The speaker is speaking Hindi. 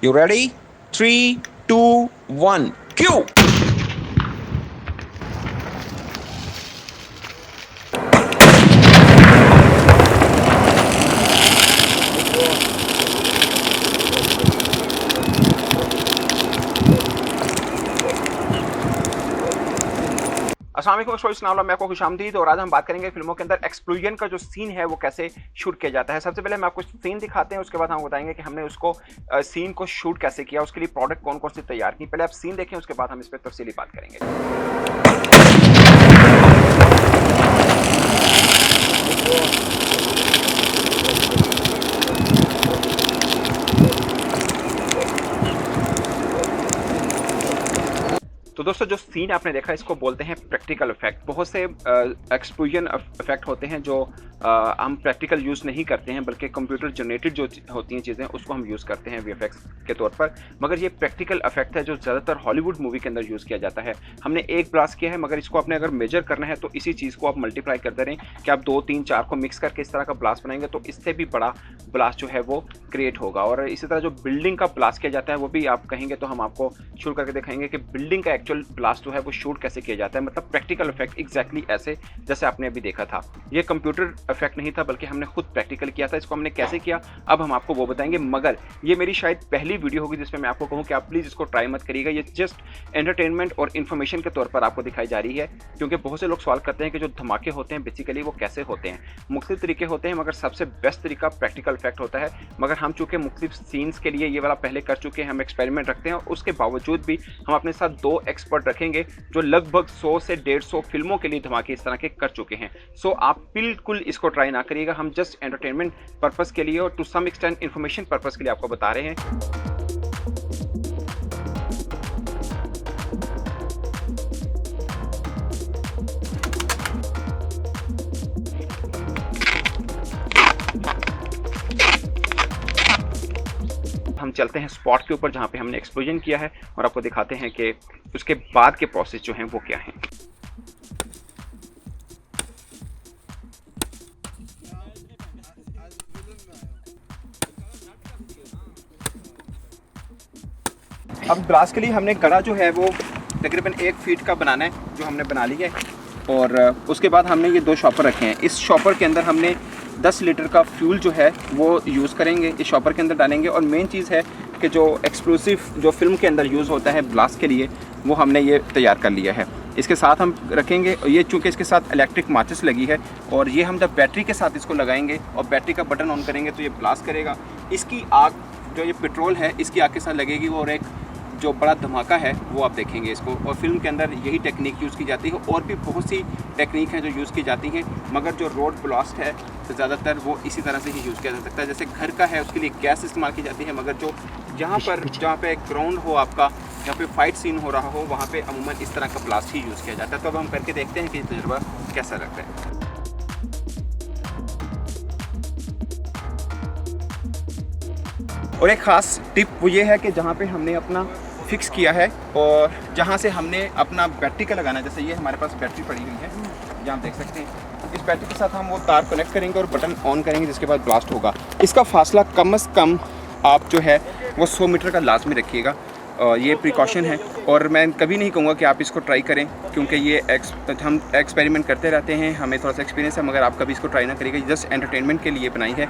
You ready? 3, 2, 1, cue! अस्सलाम वालेकुम, मैं आपको खुशामदीद। और आज हम बात करेंगे फिल्मों के अंदर एक्सप्लोजन का जो सीन है वो कैसे शूट किया जाता है। सबसे पहले हम आपको सीन दिखाते हैं, उसके बाद हम बताएंगे कि हमने उसको सीन को शूट कैसे किया, उसके लिए प्रोडक्ट कौन कौन सी तैयार की। पहले आप सीन देखें, उसके बाद हम इस पर तफसीली बात करेंगे। तो दोस्तों, जो सीन आपने देखा इसको बोलते हैं प्रैक्टिकल इफेक्ट। बहुत से एक्सप्लोजन इफेक्ट होते हैं जो हम प्रैक्टिकल यूज़ नहीं करते हैं, बल्कि कंप्यूटर जनरेटेड जो होती हैं चीज़ें उसको हम यूज़ करते हैं वीएफएक्स के तौर पर। मगर ये प्रैक्टिकल इफेक्ट है जो ज़्यादातर हॉलीवुड मूवी के अंदर यूज़ किया जाता है। हमने एक ब्लास्ट किया है, मगर इसको आपने अगर मेजर करना है तो इसी चीज़ को आप मल्टीप्लाई करते रहें कि आप 2, 3, 4 को मिक्स करके इस तरह का ब्लास्ट बनाएंगे तो इससे भी बड़ा ब्लास्ट जो है वो क्रिएट होगा। और इसी तरह जो बिल्डिंग का ब्लास्ट किया जाता है वो भी आप कहेंगे तो हम आपको शुरू करके दिखाएंगे कि बिल्डिंग का एक्चुअल ब्लास्ट जो है वो शूट कैसे किया जाता है। मतलब प्रैक्टिकल इफेक्ट एग्जैक्टली ऐसे जैसे आपने अभी देखा था। ये कंप्यूटर इफेक्ट नहीं था, बल्कि हमने खुद प्रैक्टिकल किया था। इसको हमने कैसे किया अब हम आपको वो बताएंगे। मगर ये मेरी शायद पहली वीडियो होगी जिसमें मैं आपको कहूँ कि आप प्लीज़ इसको ट्राई मत करिएगा। ये जस्ट एंटरटेनमेंट और इन्फॉर्मेशन के तौर पर आपको दिखाई जा रही है, क्योंकि बहुत से लोग सवाल करते हैं कि जो धमाके होते हैं बेसिकली वो कैसे होते हैं। मुख्तलिफ तरीके होते हैं, मगर सबसे बेस्ट तरीका प्रैक्टिकल इफेक्ट होता है। मगर हम चूँकि मुख्तलिफ सीन्स के लिए ये वाला पहले कर चुके हैं, हम एक्सपेरिमेंट रखते हैं, और उसके बावजूद भी हम अपने साथ 2 एक्सपर्ट रखेंगे जो लगभग 100 से 150 फिल्मों के लिए धमाके इस तरह के कर चुके हैं। सो आप बिल्कुल इसको ट्राई ना करिएगा। हम जस्ट एंटरटेनमेंट पर्पस के लिए और to some extent information purpose के लिए आपको बता रहे हैं। हम चलते हैं स्पॉट के ऊपर जहाँ पे हमने एक्सप्लोजन किया है और आपको दिखाते हैं कि उसके बाद के प्रोसेस जो हैं वो क्या हैं। अब ब्लास्ट के लिए हमने गड़ा जो है वो तकरीबन 1 फीट का बनाना है, जो हमने बना लिया है। और उसके बाद हमने ये 2 शॉपर रखे हैं। इस शॉपर के अंदर हमने 10 लीटर का फ्यूल जो है वो यूज़ करेंगे, इस शॉपर के अंदर डालेंगे। और मेन चीज़ है कि जो एक्सप्लोसिव जो फिल्म के अंदर यूज़ होता है ब्लास्ट के लिए, वो हमने ये तैयार कर लिया है। इसके साथ हम रखेंगे, ये चूँकि इसके साथ इलेक्ट्रिक माचिस लगी है, और ये हम जब बैटरी के साथ इसको लगाएंगे और बैटरी का बटन ऑन करेंगे तो ये ब्लास्ट करेगा। इसकी आग जो ये पेट्रोल है इसकी आग के साथ लगेगी, और एक जो बड़ा धमाका है वो आप देखेंगे इसको। और फिल्म के अंदर यही टेक्निक यूज़ की जाती है, और भी बहुत सी टेक्निक हैं जो यूज़ की जाती हैं, मगर जो रोड ब्लास्ट है तो ज़्यादातर वो इसी तरह से ही यूज़ किया जा सकता है। जैसे घर का है उसके लिए गैस इस्तेमाल की जाती है, मगर जो जहाँ पे ग्राउंड हो आपका, जहाँ पे फाइट सीन हो रहा हो, वहाँ पे अमूमन इस तरह का ब्लास्ट ही यूज़ किया जाता है। तो अब हम करके देखते हैं कि तजुर्बा कैसा लगता है। और एक ख़ास टिप वो ये है कि जहाँ पे हमने अपना फिक्स किया है और जहाँ से हमने अपना बैटरी का लगाना है, जैसे ये हमारे पास बैटरी पड़ी हुई है, जहाँ आप देख सकते हैं। इस बैटरी के साथ हम वो तार कनेक्ट करेंगे और बटन ऑन करेंगे, जिसके बाद ब्लास्ट होगा। इसका फासला कम से कम आप जो है वो 100 मीटर का लाजमी रखिएगा। ये प्रिकॉशन है, और मैं कभी नहीं कहूँगा कि आप इसको ट्राई करें, क्योंकि ये हम एक्सपेरिमेंट करते रहते हैं, हमें थोड़ा सा एक्सपीरियंस है, मगर आप कभी इसको ट्राई ना करिएगा। जस्ट एंटरटेनमेंट के लिए बनाई है।